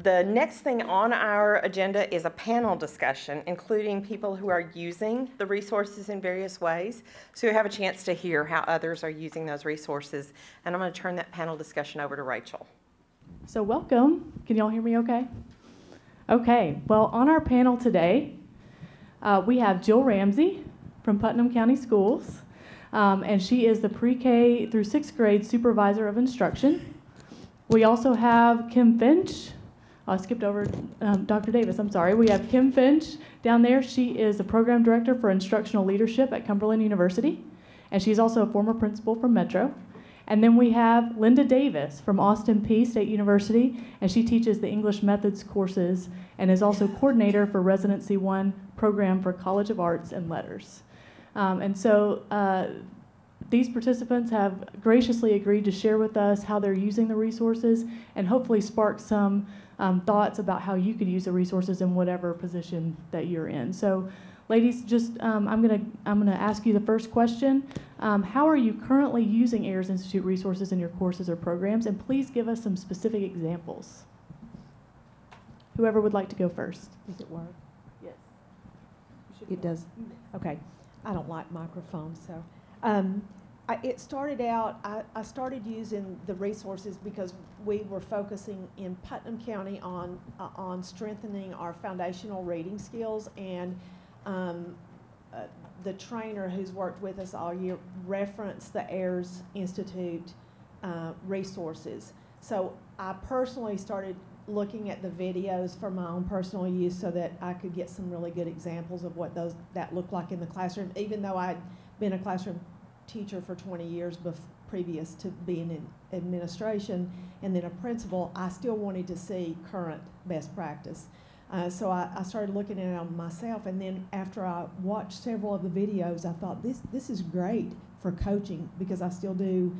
The next thing on our agenda is a panel discussion, including people who are using the resources in various ways. So you have a chance to hear how others are using those resources. And I'm going to turn that panel discussion over to Rachel. So welcome. Can y'all hear me okay? Okay. Well, on our panel today, we have Jill Ramsey from Putnam County Schools. And she is the pre-K through 6th grade supervisor of instruction. We also have Kim Finch. I skipped over Dr. Davis, I'm sorry. We have Kim Finch down there. She is the program director for instructional leadership at Cumberland University, and she's also a former principal from Metro. And then we have Linda Davis from Austin Peay State University, and she teaches the English Methods courses and is also coordinator for Residency 1 program for College of Arts and Letters. These participants have graciously agreed to share with us how they're using the resources and hopefully spark some thoughts about how you could use the resources in whatever position that you're in. So, ladies, just I'm gonna ask you the first question. How are you currently using Ayers Institute resources in your courses or programs? And please give us some specific examples. Whoever would like to go first. Does it work? Yes. It does. Okay. I don't like microphones, so. It started out, I started using the resources because we were focusing in Putnam County on strengthening our foundational reading skills, and the trainer who's worked with us all year referenced the Ayers Institute resources. So I personally started looking at the videos for my own personal use so that I could get some really good examples of what that looked like in the classroom, even though I'd been a classroom teacher for 20 years previous to being in administration and then a principal. I still wanted to see current best practice. So I started looking at it on myself, and then after I watched several of the videos, I thought this is great for coaching because I still do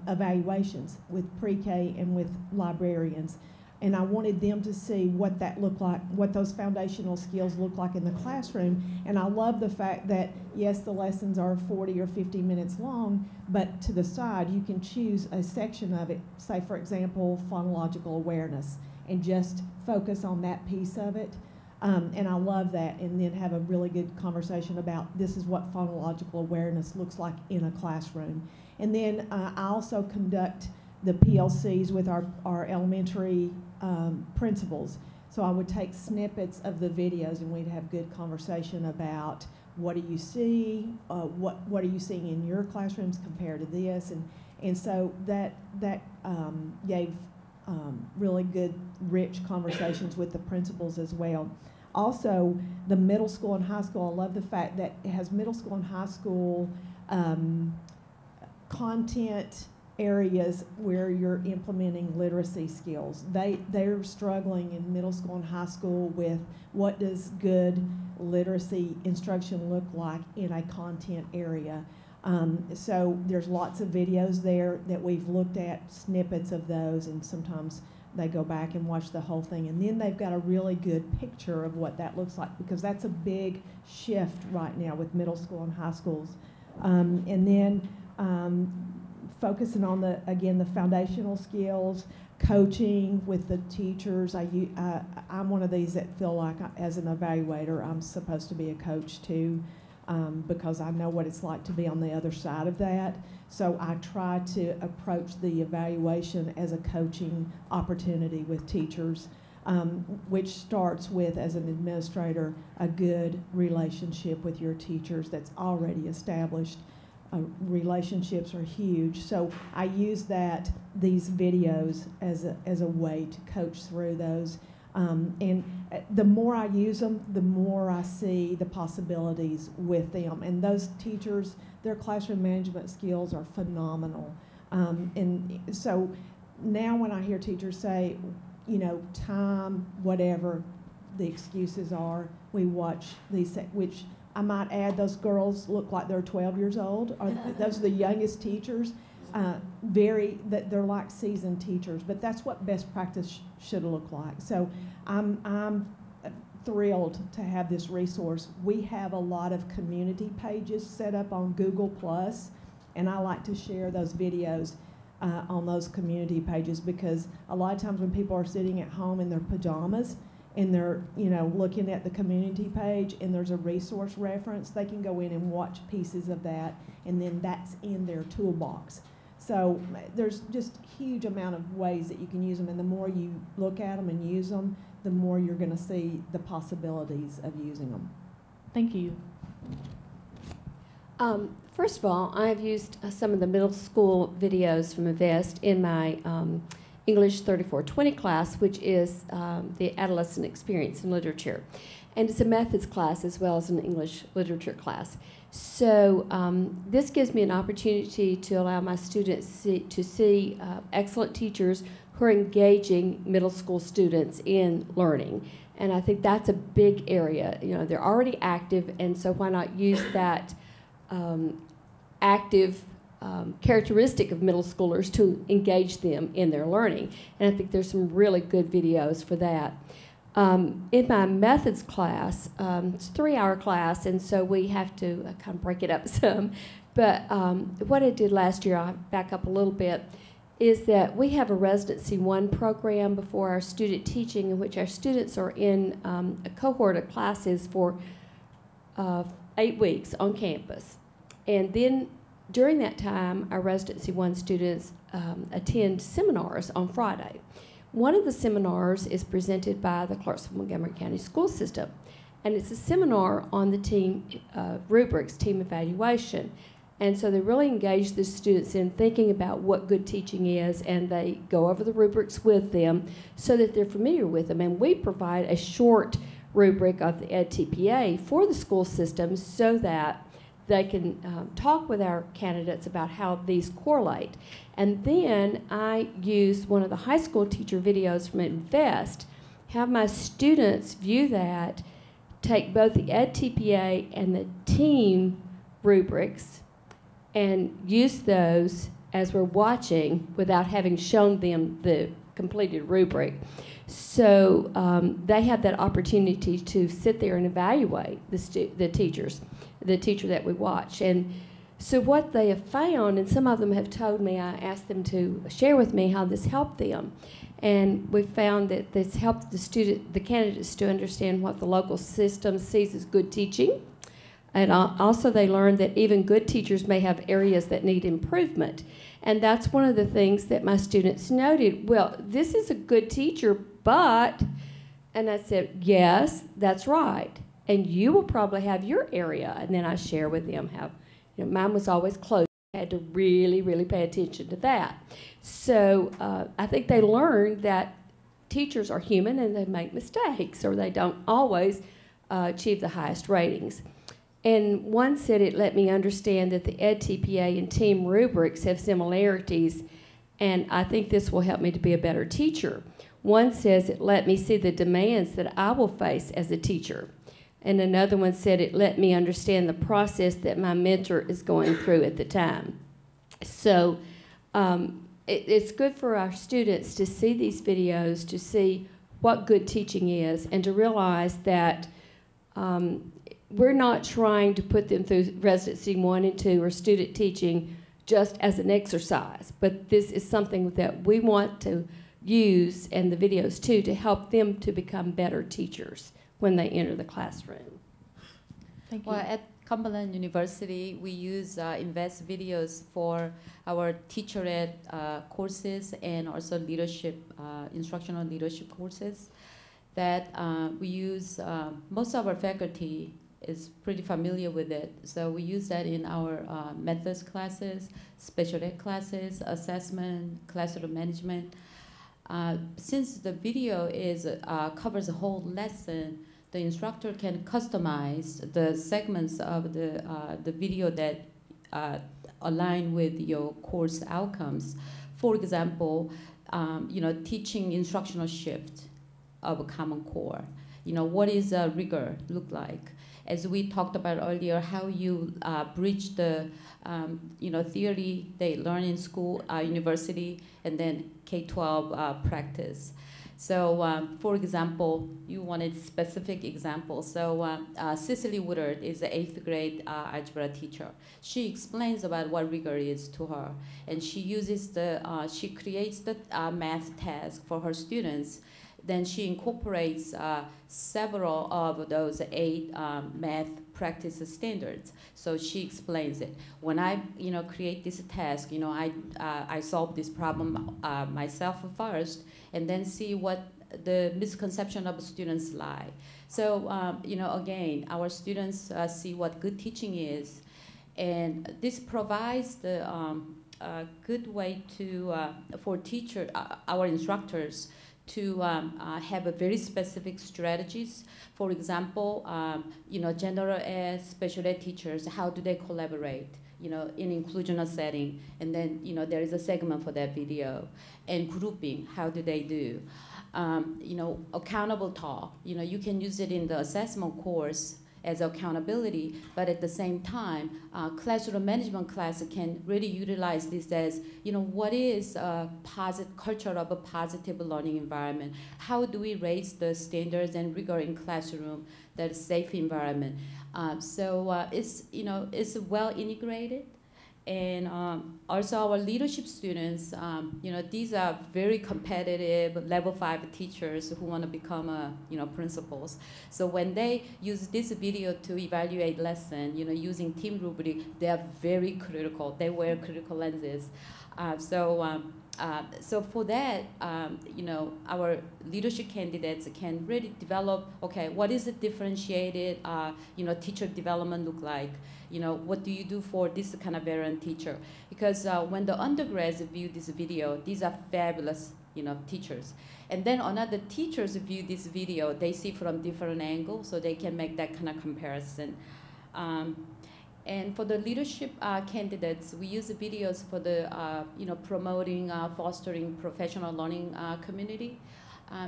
evaluations with pre-K and with librarians. And I wanted them to see what that looked like, what those foundational skills look like in the classroom. And I love the fact that, yes, the lessons are 40 or 50 minutes long, but to the side, you can choose a section of it, say, for example, phonological awareness, and just focus on that piece of it. And I love that, and then have a really good conversation about this is what phonological awareness looks like in a classroom. And then I also conduct the PLCs with our elementary principals. So I would take snippets of the videos and we'd have good conversation about what do you see, what are you seeing in your classrooms compared to this, and so that gave really good, rich conversations with the principals as well. Also, the middle school and high school, I love the fact that it has middle school and high school content areas where you're implementing literacy skills. They're struggling in middle school and high school with what does good literacy instruction look like in a content area. So there's lots of videos there that we've looked at, snippets of those, and sometimes they go back and watch the whole thing, and then they've got a really good picture of what that looks like, because that's a big shift right now with middle school and high schools. And then focusing on the foundational skills, coaching with the teachers. I'm one of these that feel like as an evaluator, I'm supposed to be a coach too, because I know what it's like to be on the other side of that. So I try to approach the evaluation as a coaching opportunity with teachers, which starts with, as an administrator, a good relationship with your teachers that's already established. Relationships are huge, so I use these videos as a way to coach through those, and the more I use them, the more I see the possibilities with them. And those teachers, their classroom management skills are phenomenal, and so now when I hear teachers say, time, whatever the excuses are, we watch these, which I might add, those girls look like they're 12 years old. Those are the youngest teachers. They're like seasoned teachers, but that's what best practice should look like. So I'm thrilled to have this resource. We have a lot of community pages set up on Google+, and I like to share those videos on those community pages, because a lot of times when people are sitting at home in their pajamas and they're, looking at the community page and there's a resource reference, they can go in and watch pieces of that, and then that's in their toolbox. So there's just a huge amount of ways that you can use them, and the more you look at them and use them, the more you're going to see the possibilities of using them. Thank you. First of all, I've used some of the middle school videos from Invest in my English 3420 class, which is the adolescent experience in literature. And it's a methods class as well as an English literature class. So this gives me an opportunity to allow my students to see excellent teachers who are engaging middle school students in learning. And I think that's a big area. They're already active, and so why not use that active characteristic of middle schoolers to engage them in their learning. And I think there's some really good videos for that. In my methods class, it's a 3-hour class, and so we have to kind of break it up some. But what I did last year, I'll back up a little bit, is that we have a Residency 1 program before our student teaching, in which our students are in a cohort of classes for 8 weeks on campus. And then during that time, our Residency 1 students attend seminars on Friday. One of the seminars is presented by the Clarksville-Montgomery County School System, and it's a seminar on the team rubrics, team evaluation. And so they really engage the students in thinking about what good teaching is, and they go over the rubrics with them so that they're familiar with them. And we provide a short rubric of the EdTPA for the school system so that they can talk with our candidates about how these correlate. And then I use one of the high school teacher videos from Invest, have my students view that, take both the EdTPA and the team rubrics, and use those as we're watching without having shown them the completed rubric. So they have that opportunity to sit there and evaluate the teacher that we watch. And so what they have found, and some of them have told me, I asked them to share with me how this helped them. And we found that this helped the candidates to understand what the local system sees as good teaching. And also they learned that even good teachers may have areas that need improvement. And that's one of the things that my students noted. Well, this is a good teacher, but, and I said, yes, that's right. And you will probably have your area. And then I share with them how, mine was always closed. I had to really, really pay attention to that. So I think they learned that teachers are human and they make mistakes, or they don't always achieve the highest ratings. And one said it let me understand that the EdTPA and team rubrics have similarities, and I think this will help me to be a better teacher. One says it let me see the demands that I will face as a teacher. And another one said it let me understand the process that my mentor is going through at the time. So it's good for our students to see these videos, to see what good teaching is, and to realize that we're not trying to put them through Residency 1 and 2 or student teaching just as an exercise, but this is something that we want to use, and the videos too, to help them to become better teachers when they enter the classroom. Thank you. Well, at Cumberland University, we use Invest videos for our teacher ed courses and also leadership, instructional leadership courses that we use. Most of our faculty is pretty familiar with it. So we use that in our methods classes, special ed classes, assessment, classroom management. Since the video covers a whole lesson, the instructor can customize the segments of the video that align with your course outcomes. For example, teaching instructional shift of a Common Core. What is rigor look like? As we talked about earlier, how you bridge the theory they learn in school, university, and then K-12 practice. So, for example, you wanted specific examples. So, Cicely Woodard is the 8th grade algebra teacher. She explains about what rigor is to her, and she uses she creates the math task for her students. Then she incorporates several of those 8 math practice standards. So she explains it. When I, create this task, I solve this problem myself first, and then see what the misconception of students lie. So, again, our students see what good teaching is, and this provides the good way to for our instructors to have a very specific strategies. For example, general ed, special ed teachers, how do they collaborate, in inclusional setting? And then, there is a segment for that video. And grouping, how do they do? Accountable talk, you can use it in the assessment course as accountability, but at the same time, classroom management class can really utilize this as, what is a culture of a positive learning environment? How do we raise the standards and rigor in classroom that is safe environment? It's well integrated. And also our leadership students, these are very competitive level 5 teachers who want to become principals. So when they use this video to evaluate lesson, using team rubric, they are very critical. They wear critical lenses. So for that, our leadership candidates can really develop, okay, what is the differentiated, teacher development look like? What do you do for this kind of veteran teacher? Because when the undergrads view this video, these are fabulous, teachers. And then another teachers view this video, they see from different angles, so they can make that kind of comparison. And for the leadership candidates, we use the videos for the, promoting, fostering professional learning community.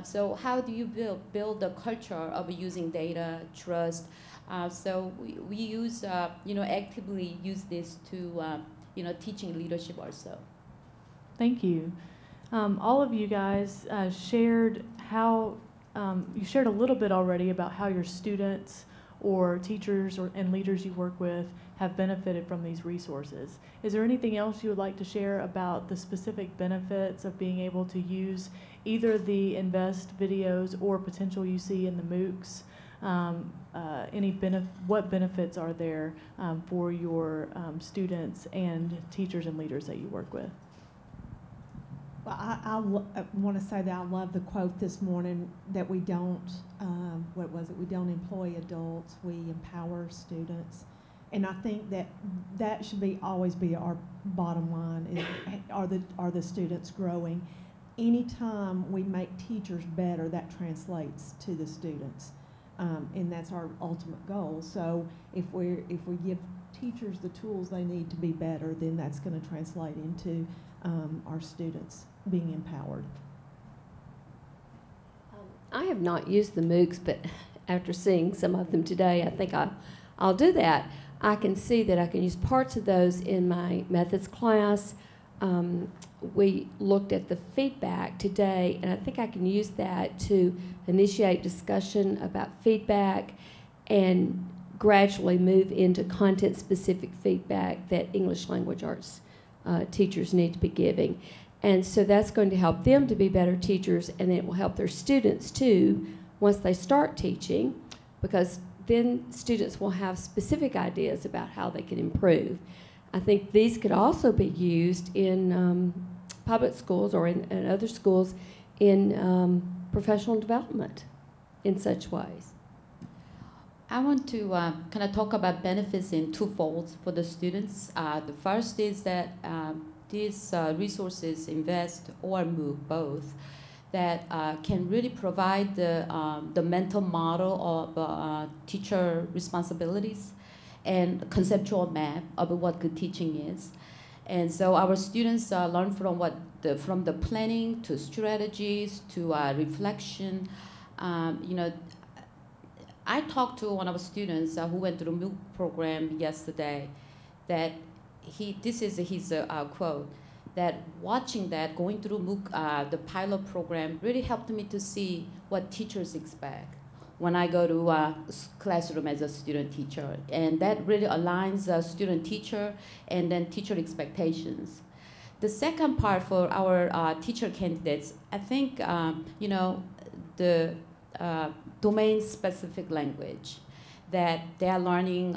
So how do you build the culture of using data, trust? So we use, actively use this to, teaching leadership also. Thank you. All of you guys shared how, you shared a little bit already about how your students or teachers and leaders you work with have benefited from these resources. Is there anything else you would like to share about the specific benefits of being able to use either the INVEST videos or potential you see in the MOOCs? What benefits are there for your students and teachers and leaders that you work with? Well, I want to say that I love the quote this morning that we don't, what was it? We don't employ adults, we empower students. And I think that should always be our bottom line, is are the students growing? Anytime we make teachers better, that translates to the students. And that's our ultimate goal. So if we give teachers the tools they need to be better, then that's going to translate into our students being empowered. I have not used the MOOCs, but after seeing some of them today, I think I'll do that. I can see that I can use parts of those in my methods class. We looked at the feedback today, and I think I can use that to initiate discussion about feedback and gradually move into content-specific feedback that English language arts teachers need to be giving. And so that's going to help them to be better teachers, and then it will help their students too once they start teaching, because then students will have specific ideas about how they can improve. I think these could also be used in public schools or in other schools in professional development in such ways. I want to kind of talk about benefits in two folds for the students. The first is that these resources, INVEST or MOOC, both, that can really provide the mental model of teacher responsibilities and conceptual map of what good teaching is. And so our students learn from from the planning to strategies to reflection. I talked to one of our students who went through the MOOC program yesterday, that this is his quote. that watching that, going through MOOC, the pilot program, really helped me to see what teachers expect when I go to a classroom as a student teacher. And that really aligns student teacher and then teacher expectations. The second part for our teacher candidates, I think, the domain-specific language that they are learning,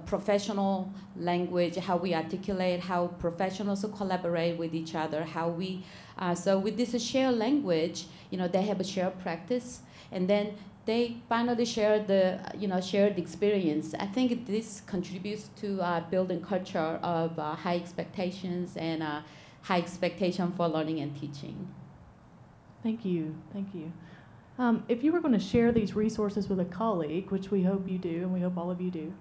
professional language, how we articulate, how professionals collaborate with each other, how we, so with this shared language, they have a shared practice, and then they finally share the, shared experience. I think this contributes to building culture of high expectations and high expectation for learning and teaching. Thank you. Thank you. If you were going to share these resources with a colleague, which we hope you do, and we hope all of you do,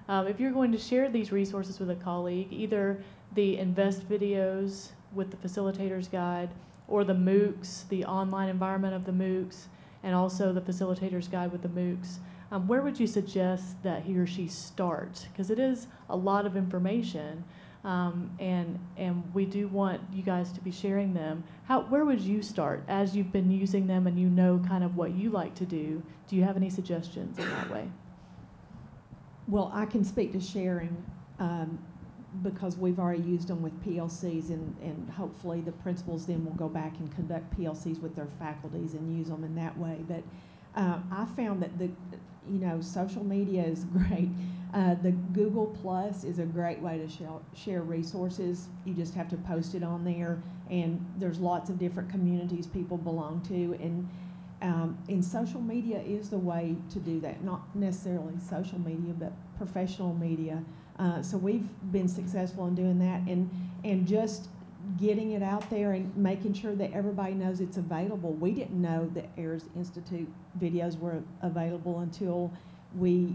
if you're going to share these resources with a colleague, either the Invest videos with the Facilitator's Guide, or the MOOCs, the online environment of the MOOCs, and also the Facilitator's Guide with the MOOCs, where would you suggest that he or she start? Because it is a lot of information, and we do want you guys to be sharing them. Where would you start as you've been using them and you know kind of what you like to do? Do you have any suggestions in that way? Well, I can speak to sharing because we've already used them with PLCs, and hopefully the principals then will go back and conduct PLCs with their faculties and use them in that way. But I found that social media is great. The Google Plus is a great way to share resources. You just have to post it on there, and there's lots of different communities people belong to, and social media is the way to do that. Not necessarily social media, but professional media. So we've been successful in doing that, and just getting it out there and making sure that everybody knows it's available. We didn't know that Ayers Institute videos were available until we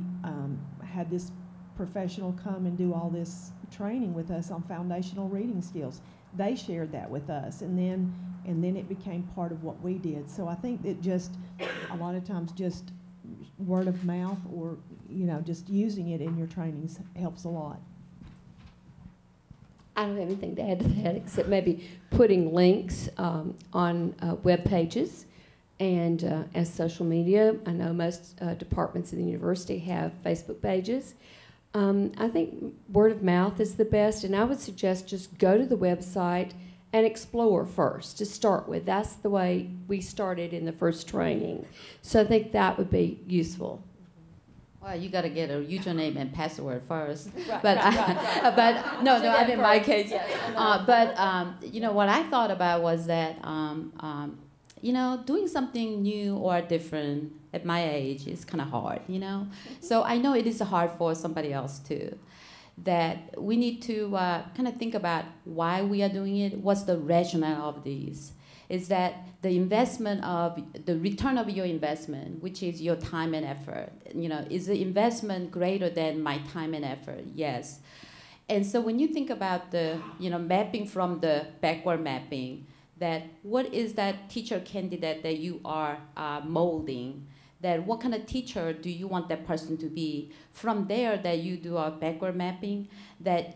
had this professional come and do all this training with us on foundational reading skills. They shared that with us, and then it became part of what we did. So I think that just a lot of times just word of mouth, or just using it in your trainings helps a lot. I don't have anything to add to that except maybe putting links on web pages and as social media. I know most departments in the university have Facebook pages. I think word of mouth is the best, and I would suggest just go to the website and explore first to start with. That's the way we started in the first training. So I think that would be useful. Well, you got to get a username and password first. Right, but right. but no, I'm in my case. Yes. What I thought about was that doing something new or different at my age is kind of hard. So I know it is hard for somebody else too. That we need to kind of think about why we are doing it. What's the rationale of these? Is that the investment of the return of your investment, which is your time and effort, is the investment greater than my time and effort? Yes. And so when you think about the mapping from the backward mapping, that what is that teacher candidate that you are molding? That what kind of teacher do you want that person to be? From there, that you do a backward mapping. That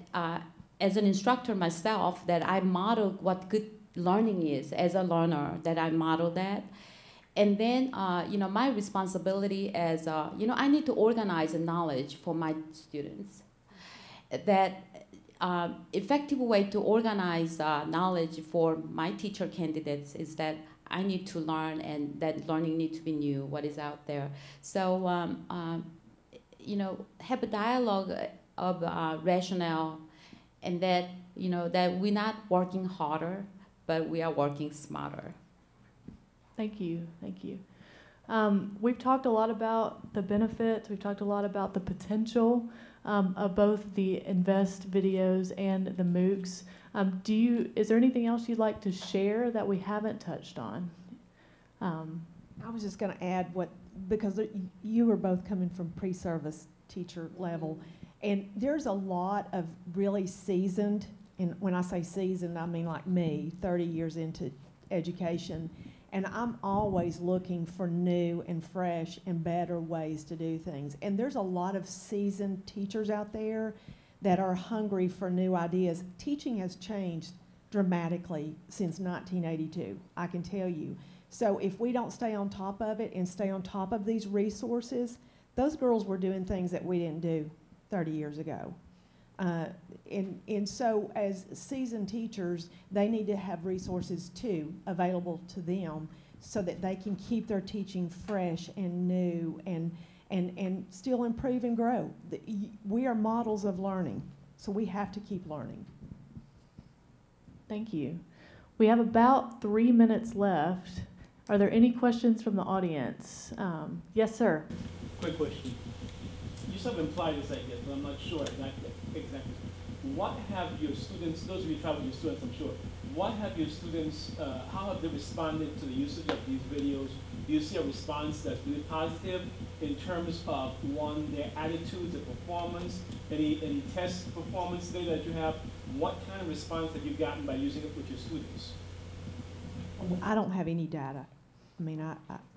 as an instructor myself, that I model what good learning is as a learner. That I model that, and then my responsibility as I need to organize the knowledge for my students. That effective way to organize knowledge for my teacher candidates is that I need to learn, and that learning needs to be new, what is out there. So, have a dialogue of rationale, and that, that we're not working harder, but we are working smarter. Thank you. Thank you. We've talked a lot about the benefits. We've talked a lot about the potential of both the Invest videos and the MOOCs. Is there anything else you'd like to share that we haven't touched on? I was just going to add because you were both coming from pre-service teacher level, and there's a lot of really seasoned, and when I say seasoned, I mean like me, 30 years into education, and I'm always looking for new and fresh and better ways to do things. And there's a lot of seasoned teachers out there that are hungry for new ideas. Teaching has changed dramatically since 1982, I can tell you. So if we don't stay on top of it and stay on top of these resources, those girls were doing things that we didn't do 30 years ago. And so as seasoned teachers, they need to have resources too available to them so that they can keep their teaching fresh and new and still improve and grow. We are models of learning, so we have to keep learning. Thank you. We have about 3 minutes left. Are there any questions from the audience? Yes, sir. Quick question. You sort of implied this, I guess, but I'm not sure exactly. What have your students, those of you who travel with your students, I'm sure, what have your students, how have they responded to the usage of these videos? Do you see a response that's really positive in terms of, one, their attitudes, their performance, any test performance data that you have? What kind of response have you gotten by using it with your students? I don't have any data. I mean,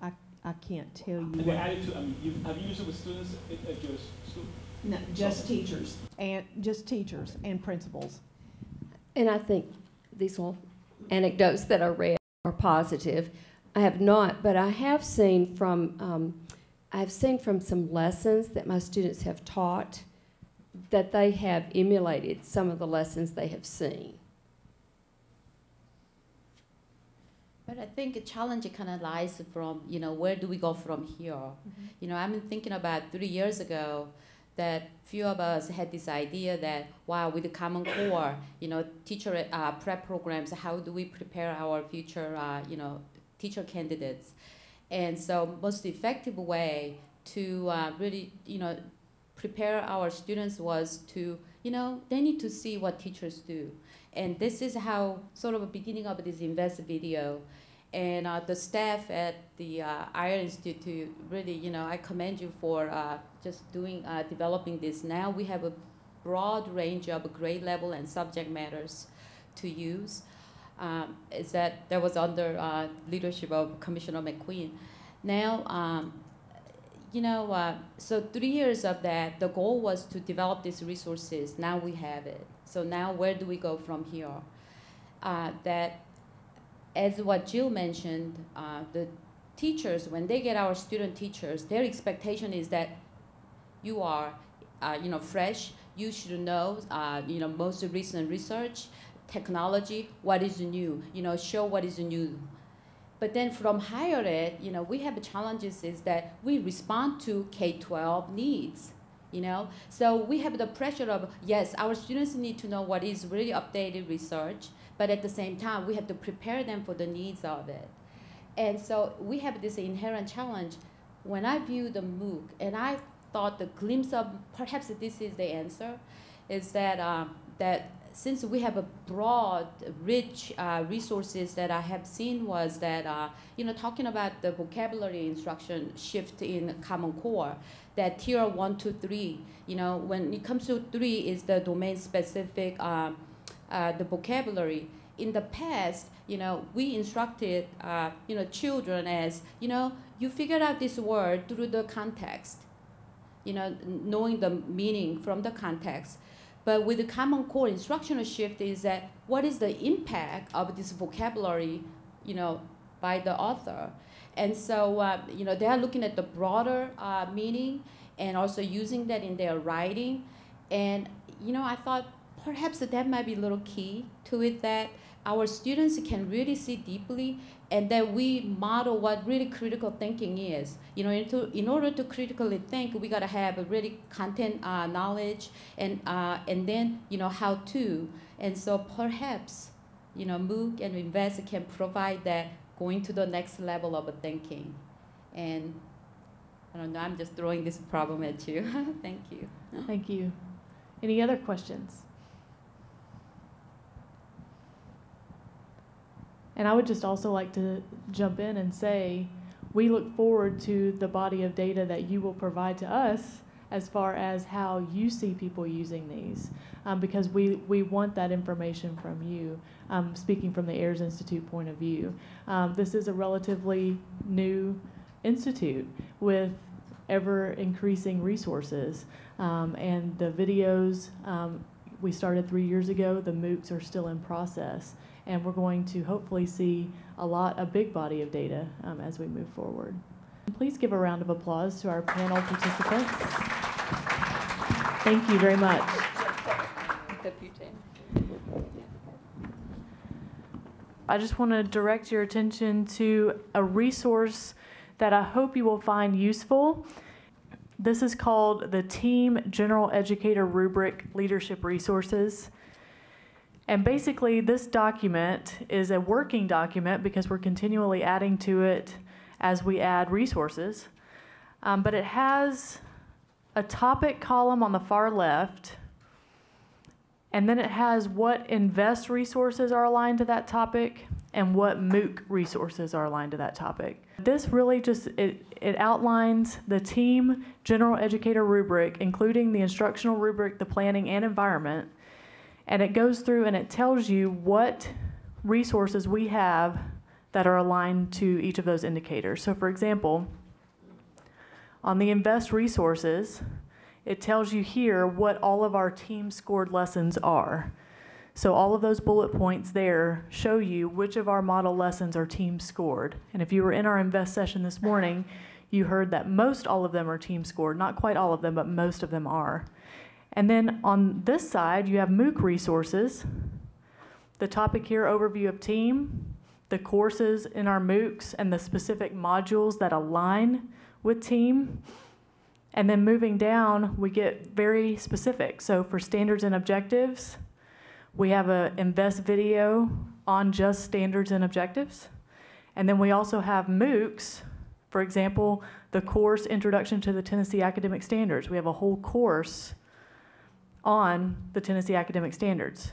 I can't tell you. And the attitude, I mean, have you used it with students at your school? No, just teachers. And just teachers and principals. And I think these little anecdotes that I read are positive. I have not, but I have seen from some lessons that my students have taught that they have emulated some of the lessons they have seen. But I think a challenge kind of lies from, where do we go from here? Mm-hmm. I've been thinking about 3 years ago that few of us had this idea that, wow, with the Common Core, teacher prep programs, how do we prepare our future, teacher candidates? And so most effective way to really, prepare our students was to, they need to see what teachers do. And this is how, sort of a beginning of this Invest video. And the staff at the Ayers Institute, really, I commend you for just developing this. Now we have a broad range of grade level and subject matters to use. That was under leadership of Commissioner McQueen. Now, so 3 years of that, the goal was to develop these resources. Now we have it. So now where do we go from here? That, as what Jill mentioned, the teachers, when they get our student teachers, their expectation is that you are, fresh. You should know, most recent research, technology, what is new. Show what is new. But then from higher ed, we have challenges is that we respond to K-12 needs. So we have the pressure of, yes, our students need to know what is really updated research, but at the same time, we have to prepare them for the needs of it. And so we have this inherent challenge. When I view the MOOC, and I thought the glimpse of, perhaps this is the answer, is that, that since we have a broad, rich resources that I have seen was that, talking about the vocabulary instruction shift in Common Core, that tier 1 to 3, when it comes to 3 is the domain specific, the vocabulary. In the past, we instructed, children as, you figured out this word through the context, knowing the meaning from the context. But with the Common Core instructional shift is that what is the impact of this vocabulary, by the author? And so, they are looking at the broader meaning and also using that in their writing. And, I thought perhaps that might be a little key to it, that our students can really see deeply and that we model what really critical thinking is. In order to critically think, we gotta have a really content knowledge and then, how to. And so perhaps, MOOC and Invest can provide that going to the next level of thinking. And I don't know, I'm just throwing this problem at you. Thank you. Thank you. Any other questions? And I would just also like to jump in and say, we look forward to the body of data that you will provide to us as far as how you see people using these, because we want that information from you, speaking from the Ayers Institute point of view. This is a relatively new institute with ever-increasing resources. And the videos we started 3 years ago, the MOOCs are still in process. And we're going to hopefully see a big body of data as we move forward. Please give a round of applause to our panel participants. Thank you very much. I just want to direct your attention to a resource that I hope you will find useful. This is called the Team General Educator Rubric Leadership Resources. And basically, this document is a working document because we're continually adding to it as we add resources. But it has a topic column on the far left, and then it has what INVEST resources are aligned to that topic and what MOOC resources are aligned to that topic. This really just, it outlines the Team General Educator Rubric, including the instructional rubric, the planning, and environment. And it goes through and it tells you what resources we have that are aligned to each of those indicators. So for example, on the INVEST resources, it tells you here what all of our team scored lessons are. So all of those bullet points there show you which of our model lessons are team scored. And if you were in our INVEST session this morning, you heard that most all of them are team scored. Not quite all of them, but most of them are. And then on this side, you have MOOC resources. The topic here, overview of team, the courses in our MOOCs, and the specific modules that align with team. And then moving down, we get very specific. So for standards and objectives, we have an INVEST video on just standards and objectives. And then we also have MOOCs, for example, the course Introduction to the Tennessee Academic Standards. We have a whole course on the Tennessee Academic Standards.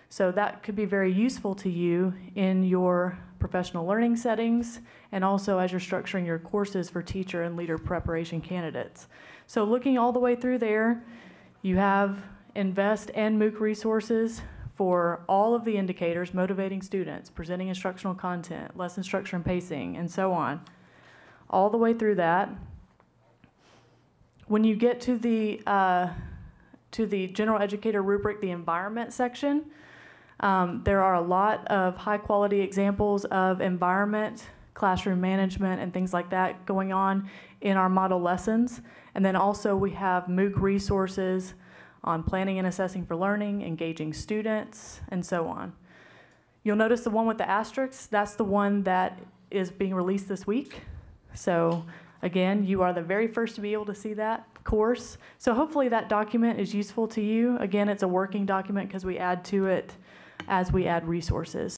So that could be very useful to you in your professional learning settings and also as you're structuring your courses for teacher and leader preparation candidates. So looking all the way through there, you have INVEST and MOOC resources for all of the indicators, motivating students, presenting instructional content, lesson structure and pacing, and so on. All the way through that. When you get to the General Educator Rubric, the environment section, there are a lot of high quality examples of environment, classroom management, and things like that going on in our model lessons. And then also we have MOOC resources on planning and assessing for learning, engaging students, and so on. You'll notice the one with the asterisks, that's the one that is being released this week. So again, you are the very first to be able to see that course. So hopefully that document is useful to you. Again, it's a working document because we add to it as we add resources.